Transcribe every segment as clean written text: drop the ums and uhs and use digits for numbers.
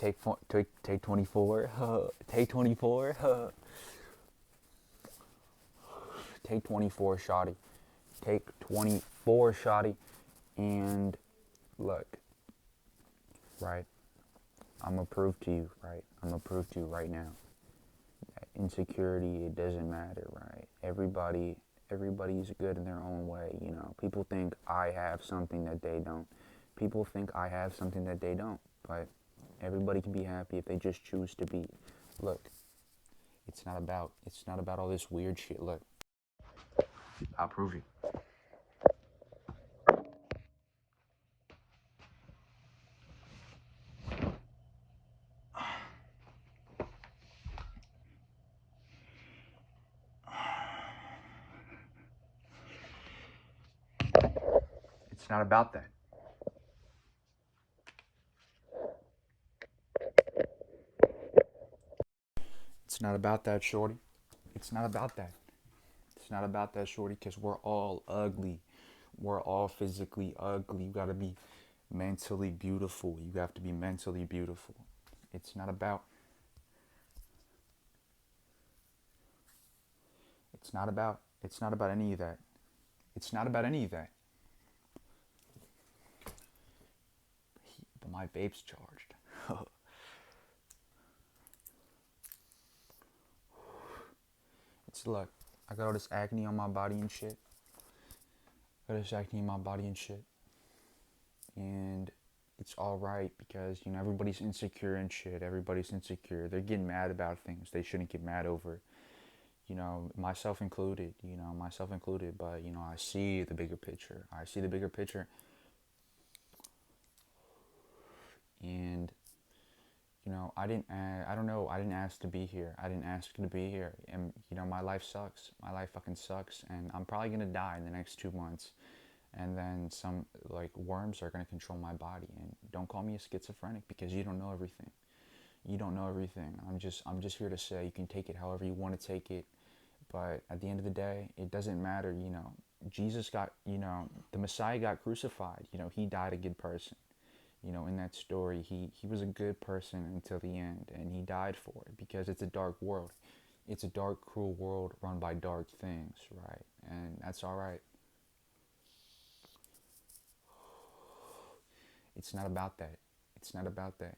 Take 24. Take 24. Take 24, shawty. Take 24, shawty. And look, right? I'm gonna prove to you, right? I'm gonna prove to you right now that insecurity, it doesn't matter, right? Everybody's good in their own way, you know. People think I have something that they don't. People think I have something that they don't, but everybody can be happy if they just choose to be. Look, it's not about all this weird shit. Look, I'll prove you. It's not about that. It's not about that, shorty. It's not about that. It's not about that, shorty, because we're all ugly. We're all physically ugly. You gotta be mentally beautiful. You have to be mentally beautiful. It's not about. It's not about any of that. It's not about any of that. But my vape's charged. It's look, I got all this acne on my body and shit. I got this acne in my body and shit. And it's alright because, you know, everybody's insecure and shit. Everybody's insecure. They're getting mad about things they shouldn't get mad over. You know, myself included, but, you know, I see the bigger picture. I see the bigger picture. And, you know, I don't know, I didn't ask to be here. I didn't ask to be here. And, you know, my life sucks. My life fucking sucks. And I'm probably gonna die in the next 2 months. And then some, like, worms are gonna control my body. And don't call me a schizophrenic because you don't know everything. You don't know everything. I'm just here to say you can take it however you want to take it. But at the end of the day, it doesn't matter, you know. Jesus got, you know, the Messiah got crucified. You know, he died a good person. You know, in that story, he was a good person until the end, and he died for it because it's a dark world. It's a dark, cruel world run by dark things, right? And that's all right. It's not about that. It's not about that.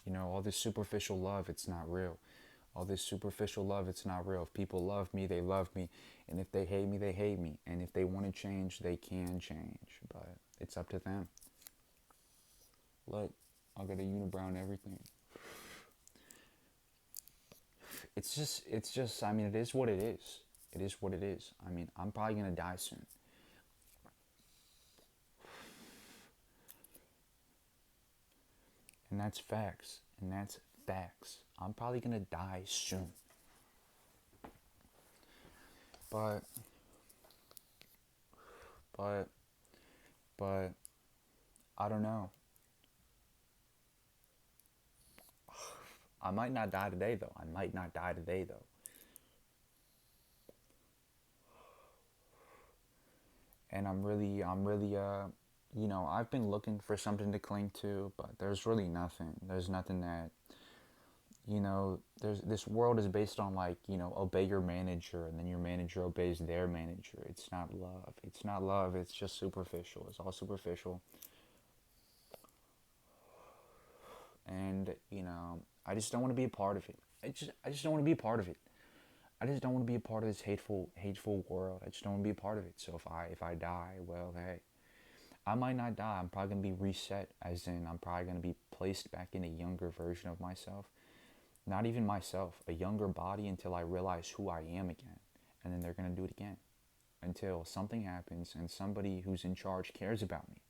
You know, all this superficial love, it's not real. All this superficial love, it's not real. If people love me, they love me. And if they hate me, they hate me. And if they want to change, they can change. But it's up to them. Look, I got a unibrow and everything. I mean, it is what it is. It is what it is. I mean, I'm probably going to die soon. And that's facts. And that's facts. I'm probably going to die soon. But, but, but, I don't know. I might not die today, though. I might not die today, though. And you know, I've been looking for something to cling to, but there's really nothing. There's nothing that, you know, this world is based on, like, you know, obey your manager and then your manager obeys their manager. It's not love. It's not love. It's just superficial. It's all superficial. And, you know, I just don't want to be a part of it. I just don't want to be a part of it. I just don't want to be a part of this hateful world. I just don't want to be a part of it. So if I die, well, hey, I might not die. I'm probably gonna be reset, as in I'm probably gonna be placed back in a younger version of myself. Not even myself, a younger body until I realize who I am again, and then they're gonna do it again until something happens and somebody who's in charge cares about me,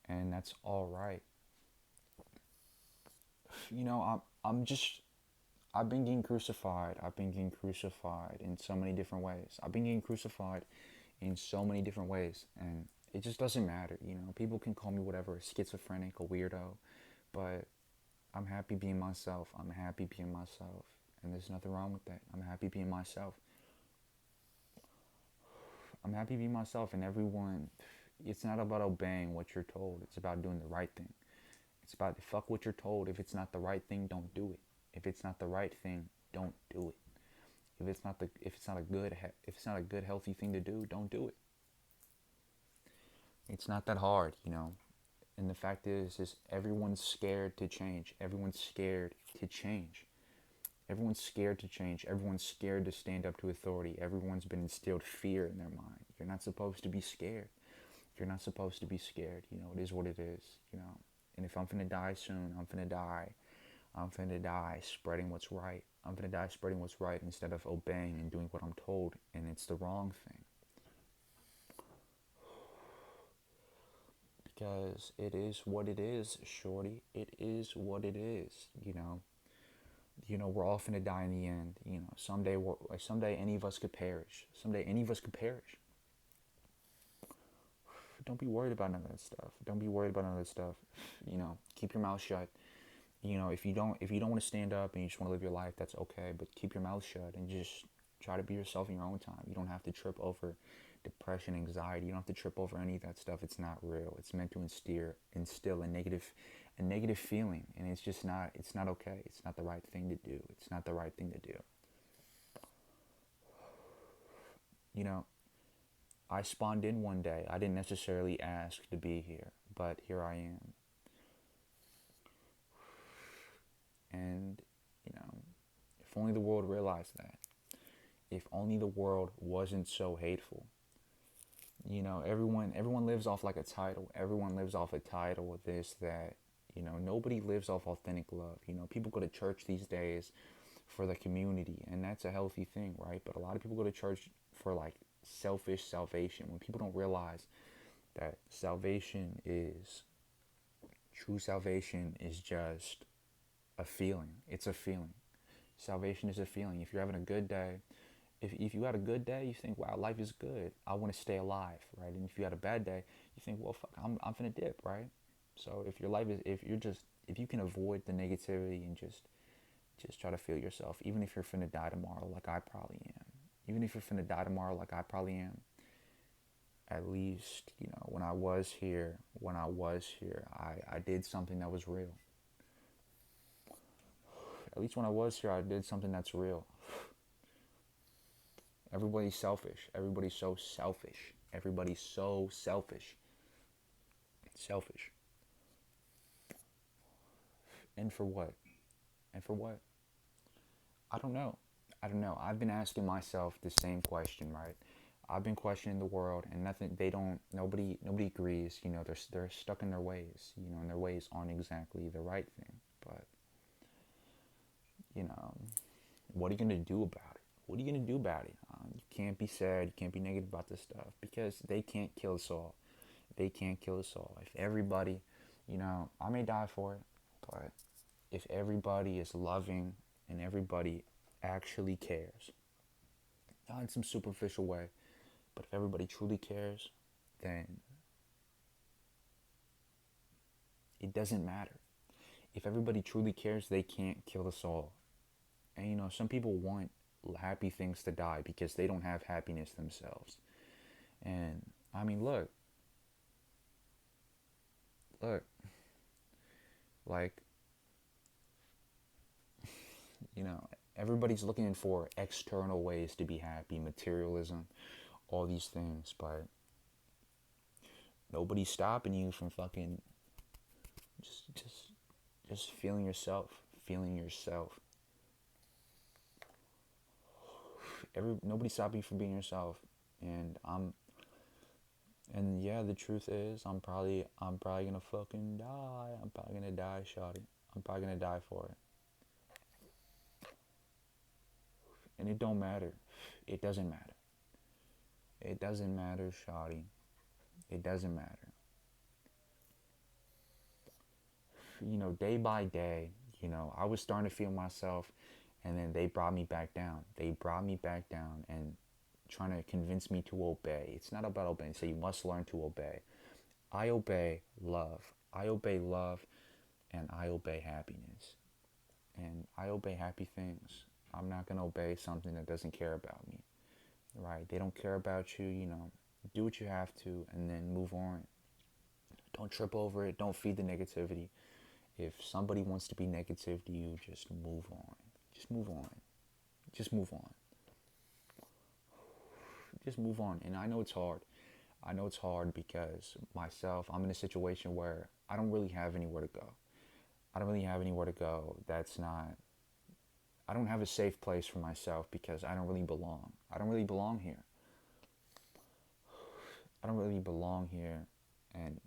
and that's all right. You know, I'm just I've been getting crucified. I've been getting crucified in so many different ways. I've been getting crucified in so many different ways, and it just doesn't matter. You know, people can call me whatever, a schizophrenic, a weirdo, but I'm happy being myself. I'm happy being myself, and there's nothing wrong with that. I'm happy being myself. I'm happy being myself, and everyone. It's not about obeying what you're told. It's about doing the right thing. It's about fuck what you're told. If it's not the right thing, don't do it. If it's not the right thing, don't do it. If it's not a good healthy thing to do, don't do it. It's not that hard, you know. And the fact is everyone's scared to change. Everyone's scared to change. Everyone's scared to change. Everyone's scared to stand up to authority. Everyone's been instilled fear in their mind. You're not supposed to be scared. You're not supposed to be scared. You know, it is what it is, you know. And if I'm finna die soon, I'm finna die. I'm finna die spreading what's right. I'm finna die spreading what's right instead of obeying and doing what I'm told, and it's the wrong thing. Because it is what it is, shorty. It is what it is, you know. We're all finna die in the end. You know, someday any of us could perish. Someday any of us could perish. Don't be worried about none of that stuff. Don't be worried about none of that stuff. You know, keep your mouth shut. You know, if you don't want to stand up and you just want to live your life, that's okay. But keep your mouth shut and just try to be yourself in your own time. You don't have to trip over depression, anxiety. You don't have to trip over any of that stuff. It's not real. It's meant to instill a negative feeling, and it's just not. It's not okay. It's not the right thing to do. It's not the right thing to do. You know, I spawned in one day. I didn't necessarily ask to be here, but here I am. And, you know, if only the world realized that. If only the world wasn't so hateful. You know, everyone lives off like a title. Everyone lives off a title with this, that. You know, nobody lives off authentic love. You know, people go to church these days for the community, and that's a healthy thing, right? But a lot of people go to church for like selfish salvation, when people don't realize that true salvation is just a feeling. It's a feeling. Salvation is a feeling. If you're having a good day, if you had a good day, you think, wow, life is good. I want to stay alive, right? And if you had a bad day, you think, well, fuck, I'm finna dip, right? So if you can avoid the negativity and just try to feel yourself, even if you're finna die tomorrow, like I probably am. Even if you're finna die tomorrow, like I probably am. At least, you know, when I was here, I did something that was real. At least when I was here, I did something that's real. Everybody's selfish. Everybody's so selfish. Everybody's so selfish. Selfish. And for what? And for what? I don't know. I don't know. I've been asking myself the same question, right? I've been questioning the world, and nobody agrees. You know, they're stuck in their ways. You know, and their ways aren't exactly the right thing. But you know, what are you gonna do about it? What are you gonna do about it? You can't be sad. You can't be negative about this stuff because they can't kill us all. They can't kill us all. If everybody, you know, I may die for it, but if everybody is loving and everybody actually cares, not in some superficial way, but if everybody truly cares, then it doesn't matter. If everybody truly cares, they can't kill us all. And you know, some people want happy things to die because they don't have happiness themselves. And I mean, look, like, you know, everybody's looking for external ways to be happy, materialism, all these things, but nobody's stopping you from fucking just just just feeling yourself. Nobody's stopping you from being yourself, and yeah, the truth is, I'm probably gonna fucking die. I'm probably gonna die, shawty. I'm probably gonna die for it, and it don't matter. It doesn't matter. It doesn't matter, shawty. It doesn't matter. You know, day by day, you know, I was starting to feel myself, and then they brought me back down. They brought me back down and trying to convince me to obey. It's not about obeying. So you must learn to obey. I obey love. I obey love, and I obey happiness. And I obey happy things. I'm not going to obey something that doesn't care about me. right? They don't care about you, you know. Do what you have to and then move on. Don't trip over it. Don't feed the negativity. If somebody wants to be negative to you, just move on. Just move on. Just move on. Just move on. And I know it's hard. I know it's hard because myself, I'm in a situation where I don't really have anywhere to go. I don't really have anywhere to go that's not, I don't have a safe place for myself because I don't really belong. I don't really belong here. I don't really belong here. And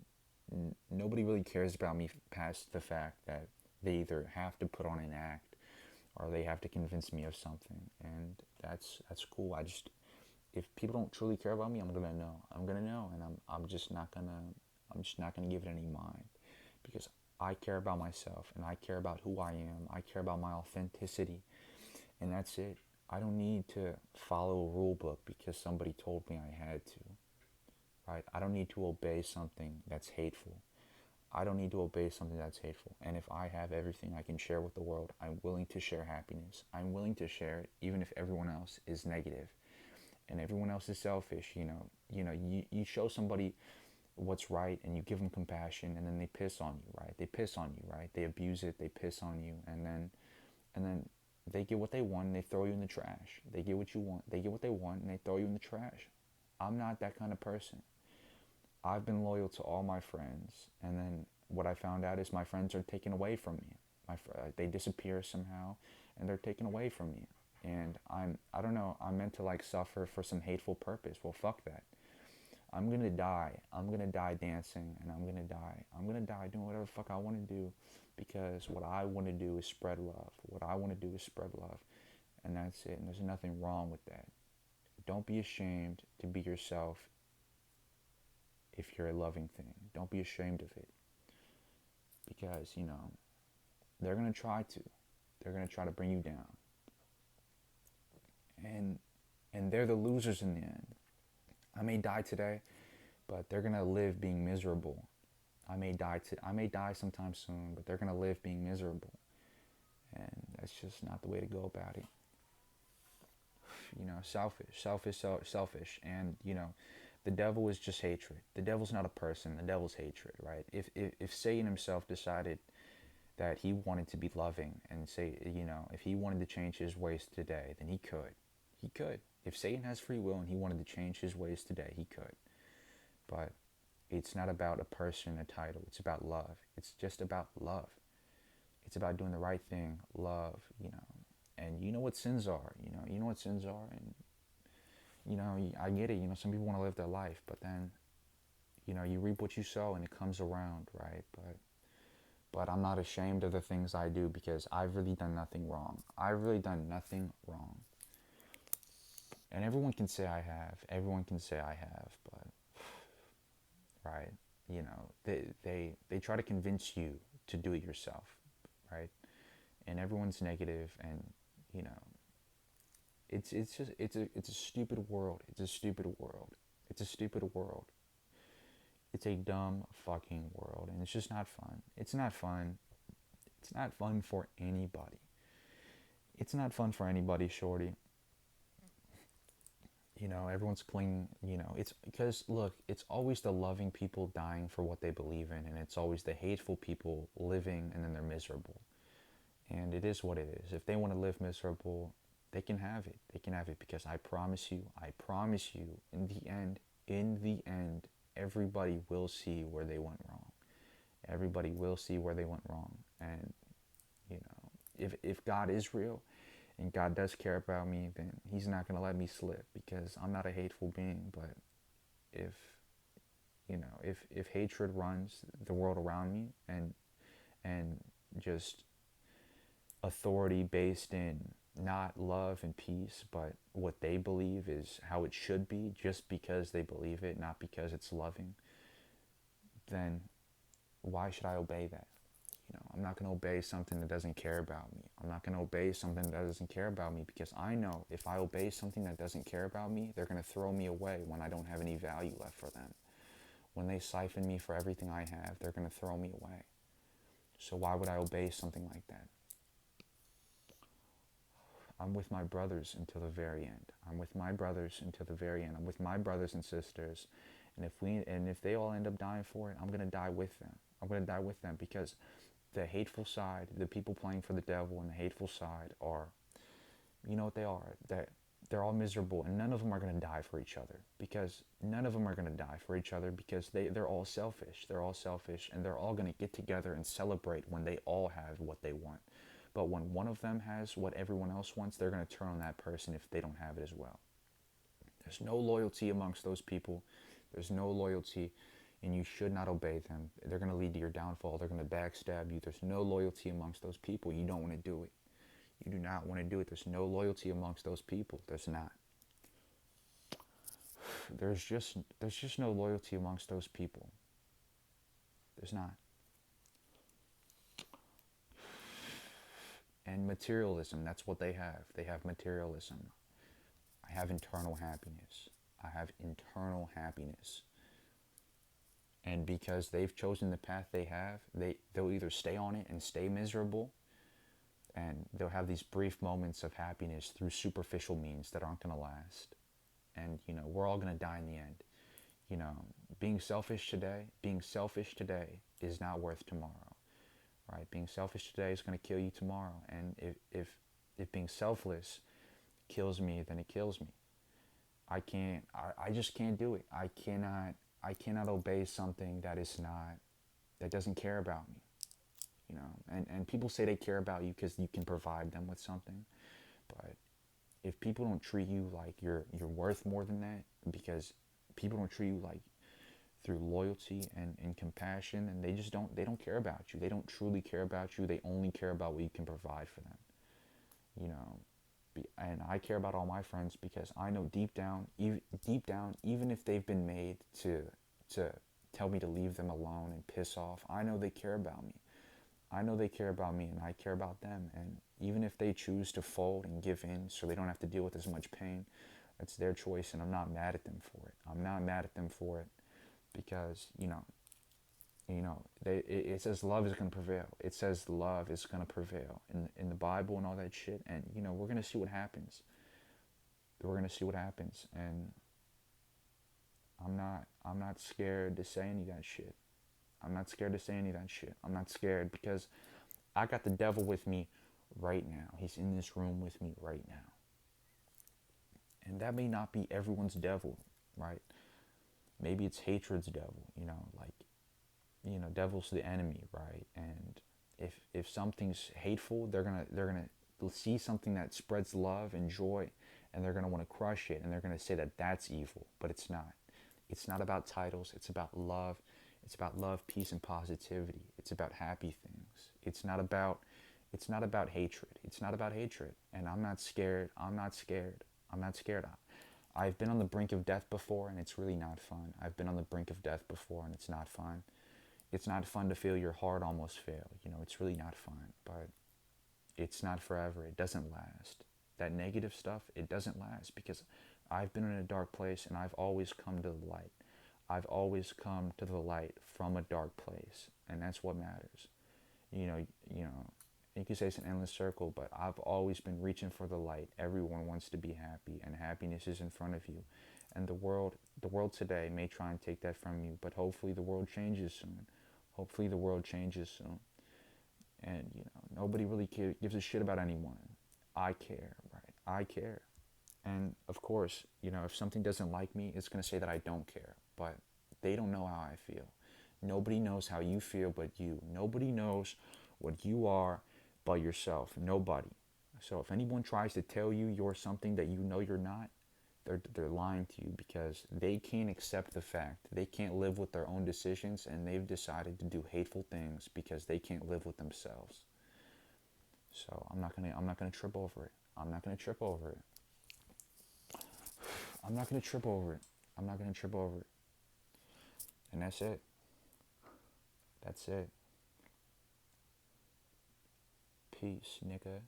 nobody really cares about me past the fact that they either have to put on an act or they have to convince me of something. And that's cool. I just, if people don't truly care about me, I'm gonna know. I'm gonna know, and I'm just not gonna give it any mind, because I care about myself and I care about who I am. I care about my authenticity, and that's it. I don't need to follow a rule book because somebody told me I had to. Right? I don't need to obey something that's hateful. I don't need to obey something that's hateful. And if I have everything I can share with the world, I'm willing to share happiness. I'm willing to share it even if everyone else is negative and everyone else is selfish. You show somebody what's right and you give them compassion, and then they piss on you, right? They piss on you, right? They abuse it, they piss on you, and then they get what they want and they throw you in the trash. They get what you want, they get what they want, and they throw you in the trash. I'm not that kind of person. I've been loyal to all my friends, and then what I found out is my friends are taken away from me. They disappear somehow, and they're taken away from me. And I don't know, I'm meant to like suffer for some hateful purpose. Well, fuck that. I'm gonna die. I'm gonna die dancing, and I'm gonna die. I'm gonna die doing whatever the fuck I want to do, because what I want to do is spread love. What I want to do is spread love, and that's it. And there's nothing wrong with that. Don't be ashamed to be yourself if you're a loving thing. Don't be ashamed of it, because they're gonna try to. They're gonna try to bring you down, and they're the losers in the end. I may die today, but they're gonna live being miserable. I may die sometime soon, but they're gonna live being miserable, and that's just not the way to go about it. Selfish, and the devil is just hatred. The devil's not a person. The devil's hatred, right? If Satan himself decided that he wanted to be loving and say, if he wanted to change his ways today, then he could. He could. If Satan has free will and he wanted to change his ways today, he could. But it's not about a person, a title. It's about love. It's just about love. It's about doing the right thing, love, and you know what sins are, you know what sins are, and I get it, some people want to live their life, but then, you reap what you sow and it comes around, right? But I'm not ashamed of the things I do because I've really done nothing wrong. I've really done nothing wrong. And everyone can say I have. Everyone can say I have, but right, they try to convince you to do it yourself, right? And everyone's negative, and you know, it's a stupid world. It's a stupid world. It's a stupid world. It's a dumb fucking world, and it's just not fun. It's not fun. It's not fun for anybody. It's not fun for anybody, shorty. Everyone's clinging, it's because, look, it's always the loving people dying for what they believe in, and it's always the hateful people living and then they're miserable. And it is what it is. If they want to live miserable, they can have it. They can have it, because I promise you, in the end, everybody will see where they went wrong. Everybody will see where they went wrong. And, if God is real, and God does care about me, then he's not going to let me slip, because I'm not a hateful being. But if, if hatred runs the world around me, and just authority based in not love and peace, but what they believe is how it should be, just because they believe it, not because it's loving, then why should I obey that? I'm not going to obey something that doesn't care about me. I'm not going to obey something that doesn't care about me, because I know if I obey something that doesn't care about me, they're going to throw me away when I don't have any value left for them. When they siphon me for everything I have, they're going to throw me away. So why would I obey something like that? I'm with my brothers until the very end. I'm with my brothers until the very end. I'm with my brothers and sisters. And if they all end up dying for it, I'm going to die with them. I'm going to die with them because the hateful side, the people playing for the devil and the hateful side are, you know what they are? That they're all miserable, and none of them are going to die for each other, because none of them are going to die for each other because they're all selfish. They're all selfish, and they're all going to get together and celebrate when they all have what they want. But when one of them has what everyone else wants, they're going to turn on that person if they don't have it as well. There's no loyalty amongst those people. There's no loyalty, and you should not obey them. They're going to lead to your downfall. They're going to backstab you. There's no loyalty amongst those people. You don't want to do it. You do not want to do it. There's no loyalty amongst those people. There's not. There's just no loyalty amongst those people. There's not. And materialism, that's what they have. They have materialism. I have internal happiness. I have internal happiness. And because they've chosen the path they have, they'll either stay on it and stay miserable, and they'll have these brief moments of happiness through superficial means that aren't going to last. And, we're all going to die in the end. Being selfish today is not worth tomorrow, right? Being selfish today is going to kill you tomorrow. And if being selfless kills me, then it kills me. I just can't do it. I cannot obey something that doesn't care about me. And people say they care about you because you can provide them with something. But if people don't treat you like you're worth more than that, because people don't treat you like through loyalty and compassion, and they don't care about you. They don't truly care about you. They only care about what you can provide for them. And I care about all my friends because I know deep down, even if they've been made to tell me to leave them alone and piss off, I know they care about me. I know they care about me, and I care about them. And even if they choose to fold and give in so they don't have to deal with as much pain, that's their choice, and I'm not mad at them for it. I'm not mad at them for it because, it says love is going to prevail. It says love is going to prevail in the Bible and all that shit. And, we're going to see what happens. We're going to see what happens. And I'm not scared to say any of that shit. I'm not scared to say any of that shit. I'm not scared because I got the devil with me right now. He's in this room with me right now. And that may not be everyone's devil, right? Maybe it's hatred's devil, devil's the enemy, right? And if something's hateful, they're gonna see something that spreads love and joy, and they're gonna want to crush it, and they're gonna say that that's evil, but it's not. It's not about titles. It's about love. It's about love, peace, and positivity. It's about happy things. It's not about hatred. It's not about hatred. And I'm not scared. I'm not scared. I've been on the brink of death before, and it's really not fun. I've been on the brink of death before, and it's not fun. It's not fun to feel your heart almost fail. It's really not fun. But it's not forever. It doesn't last. That negative stuff, it doesn't last, because I've been in a dark place, and I've always come to the light. I've always come to the light from a dark place, and that's what matters. You could say it's an endless circle, but I've always been reaching for the light. Everyone wants to be happy, and happiness is in front of you. And the world today may try and take that from you, but hopefully the world changes soon. Hopefully the world changes soon. And, nobody really gives a shit about anyone. I care, right? I care. And of course, if something doesn't like me, it's going to say that I don't care. But they don't know how I feel. Nobody knows how you feel but you. Nobody knows what you are but yourself. Nobody. So if anyone tries to tell you you're something that you're not, they're lying to you, because they can't accept the fact. They can't live with their own decisions, and they've decided to do hateful things because they can't live with themselves. So I'm not gonna trip over it. I'm not gonna trip over it. I'm not gonna trip over it. I'm not gonna trip over it. And that's it. That's it. Peace, nigga.